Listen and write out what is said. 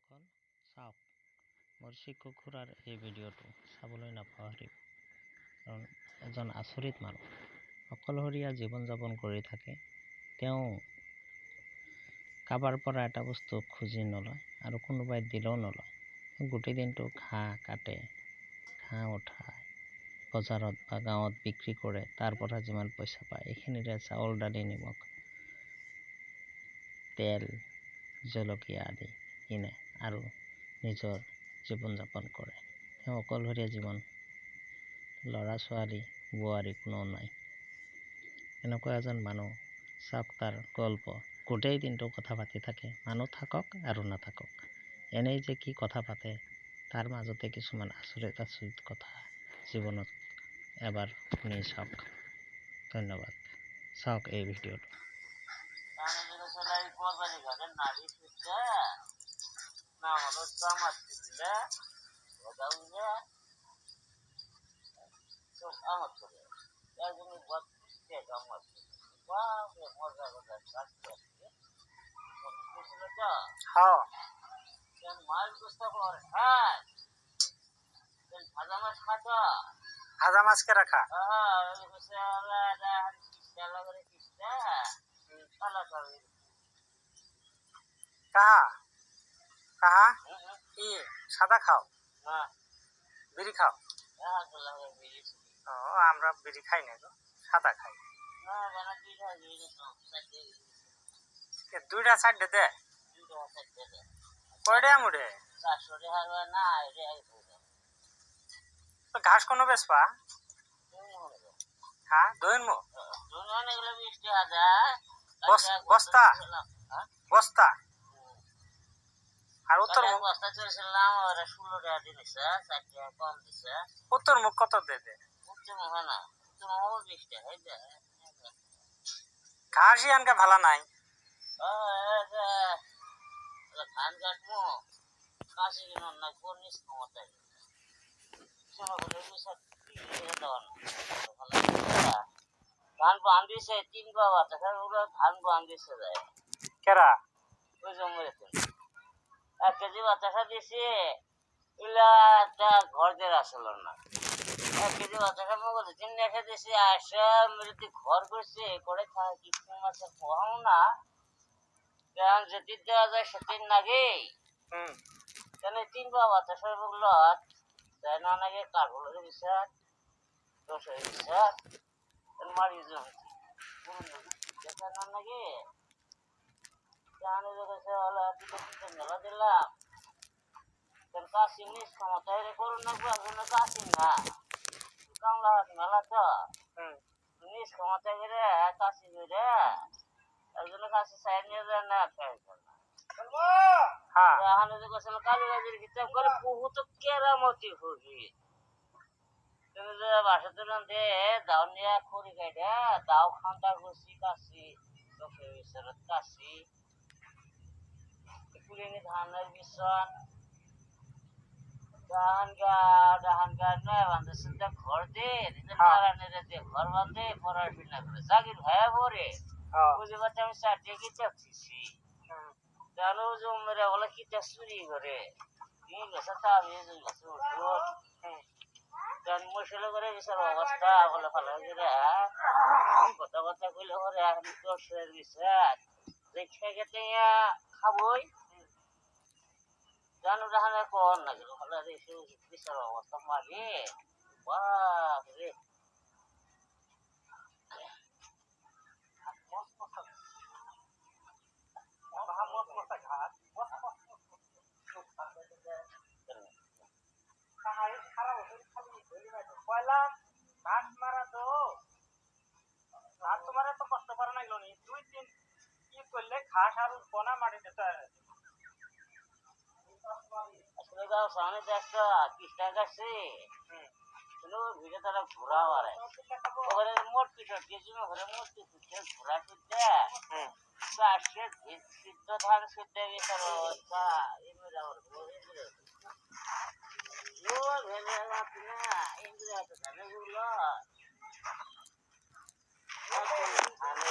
বন্ধুসকল চাওক মোৰ শিক্ষক খুৰাৰ এই ভিডিঅ'টো চাবলৈ নাপাহৰিব কাৰণ এজন আচৰিত মানুহ অকলশৰীয়া জীৱন যাপন কৰি থাকে। তেওঁ কাবাৰ পৰা এটা বস্তু খুজি নলয় আৰু কোনোবাই দিলেও নলয়। গোটেই দিনটো ঘাঁহ কাটে, ঘাঁহ উঠায়, বজাৰত বা গাঁৱত বিক্ৰী কৰে। তাৰ পৰা যিমান পইচা পায় এইখিনিৰে চাউল, দালি, নিমখ, তেল, জলকীয়া আদি কিনে আৰু নিজৰ জীৱন যাপন কৰে। তেওঁ অকলশৰীয়া জীৱন, ল'ৰা ছোৱালী বোৱাৰী কোনো নাই। এনেকুৱা এজন মানুহ চাওক, তাৰ গল্প গোটেই দিনটো কথা পাতি থাকে। মানুহ থাকক আৰু নাথাকক, এনেই যে কি কথা পাতে, তাৰ মাজতে কিছুমান আচৰিত আচৰিত কথা জীৱনত এবাৰ শুনি চাওক। ধন্যবাদ। চাওক এই ভিডিঅ'টো। ভাজা মাছ কে রাখা কাহা কাহা কি সাদা খাও বিড়ি খাও? আমরা বিড়ি খাই না, সাদা খাই। দুইটা চারটে দে কয়টা মুড়ে ঘাস কোনো বেসপা হ্যাঁ দইনমু বস্তা বস্তা আর উত্তর উত্তর মুখ কত দে ঘাসই আনকে ভালো নাই। ধান কাটমু কাশি কিনো না কোনিস ক্ষমতায় ধান বান্ধিছে 3 বাবা ধান বান্ধিছে যায় কেরা ওই জমিতে 1 কেজি বাতাসা দিছি ইলা একটা ঘরদের আসল না 1 কেজি বাতাসা মগো 3 রেখে দিছি আশা মৃত্যু ঘর করছে করে খায় কি মাছের পোহাও না কারণ যদি দেওয়া যায় সেদিন নাগে কেন 3 বাবা বাতাসা বললো তাই না নাগে কাঠগুলোর বিচার দোষের বিচার মারি জমছি দেখা না নাগে জানে দেখেছে হলো দিকে মেলা দিলাম কাশি নিস ক্ষমতায় রে করুন না কাশি না কামলা মেলা তো নিস ক্ষমতায় করে কাশি করে একজন কাশি সাইড নিয়ে যায় না কালীবাজির কিতাব করে বহুত কেরামতি হবি তুমি বাসা তুলান দে দাও নিয়ে খড়ি খাইটা দাও খান্তা করছি কাশি কাশি কুড়িনি ধানের বিছন ডাহান গা নয় বান্ধে শুদ্ধা ঘর দে ঘর বান্ধে পড়াশোনা করে জাগির ভাইয়া পরে বুঝে পারছি আমি 4 টাকা কিতাব দিছি জানো যে মেরা বলে কিতাব চুরি করে মশলা করে বিচার অবস্থা বলে ভালো কথা কথা কইলে করে এখন দোষের বিচার দেখে গেতে খাবই জানো ডাহানে কর না গেল ভালো বিচার অবস্থা মারি বাপ রে ঘাস মারা তো ঘাস তোমার তো কষ্ট করে না গেল 2-3 কি করলে ঘাস আর বনা মাটি দিতে আসলে গাও সামনে একটা কিস্তা গাছে ভিড়ে তারা ঘোরা মারে ওখানে মোট পিঠা কিছু ওখানে মোট পিঠে ঘোরা পিঠে সিদ্ধ ধান সিদ্ধ বিচার অবস্থা এমনি আমার ভেবে না ইন্দ্রিয়া তো ধানে গুলো ধানে